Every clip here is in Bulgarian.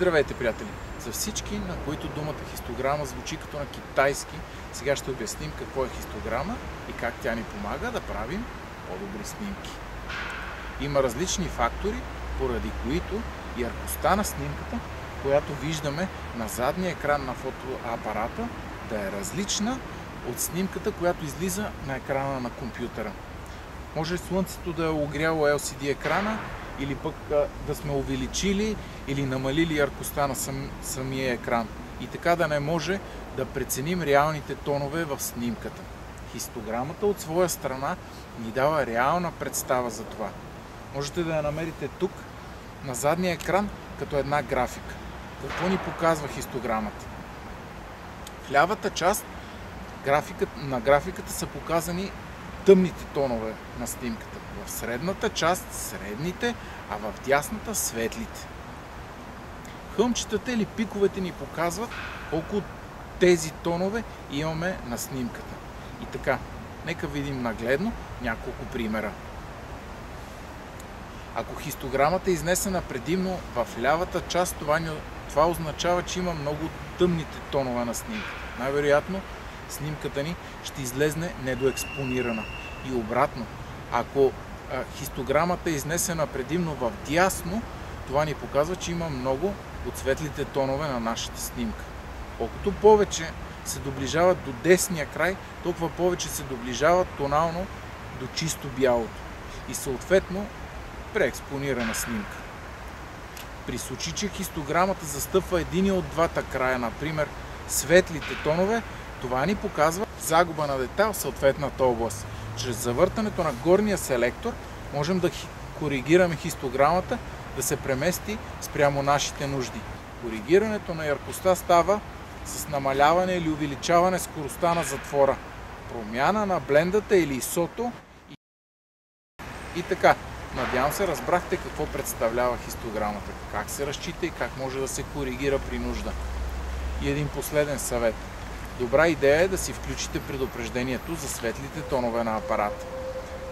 Здравейте, приятели! За всички, на които думата хистограма звучи като на китайски, сега ще обясним какво е хистограма и как тя ни помага да правим по-добри снимки. Има различни фактори, поради които яркостта на снимката, която виждаме на задния екран на фотоапарата, да е различна от снимката, която излиза на екрана на компютъра. Може слънцето да е огряло LCD екрана, или пък да сме увеличили или намалили яркостта на самия екран. И така да не може да преценим реалните тонове в снимката. Хистограмата от своя страна ни дава реална представа за това. Можете да я намерите тук, на задния екран, като една графика. Какво ни показва хистограмата? В лявата част на графиката са показани тъмните тонове на снимката. В средната част средните, а в дясната светлите. Хълмчетата или пиковете ни показват колко от тези тонове имаме на снимката. И така, нека видим нагледно няколко примера. Ако хистограмата е изнесена предимно в лявата част, това означава, че има много тъмните тонове на снимката. Най-вероятно снимката ни ще излезне недоекспонирана. И обратно, ако хистограмата е изнесена предимно в дясно, това ни показва, че има много от светлите тонове на нашата снимка. Колкото повече се доближават до десния край, толкова повече се доближават тонално до чисто бялото и съответно преекспонирана снимка. При случай, че хистограмата застъпва един от двата края, например светлите тонове, това ни показва загуба на детайл в съответната област. Чрез завъртането на горния селектор можем да коригираме хистограмата да се премести спрямо нашите нужди. Коригирането на яркостта става с намаляване или увеличаване скоростта на затвора, промяна на блендата или ISO-то и така. Надявам се разбрахте какво представлява хистограмата, как се разчита и как може да се коригира при нужда. И един последен съвет. Добра идея е да си включите предупреждението за светлите тонове на апарата.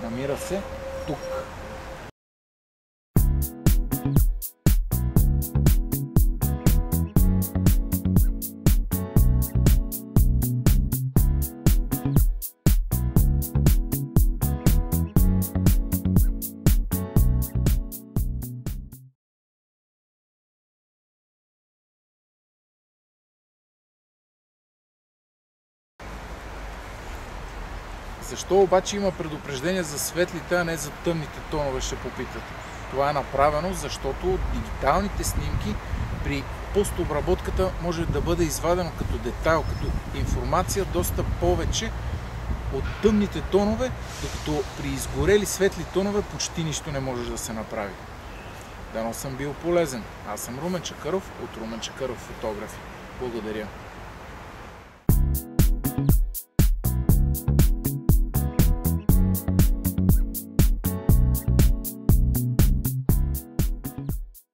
Намира се тук. Защо обаче има предупреждение за светлите, а не за тъмните тонове, ще попитате. Това е направено, защото дигиталните снимки при постобработката може да бъде извадено като детайл, като информация доста повече от тъмните тонове, докато при изгорели светли тонове почти нищо не може да се направи. Дано съм бил полезен. Аз съм Румен Чакъров от Румен Чакъров фотографи. Благодаря.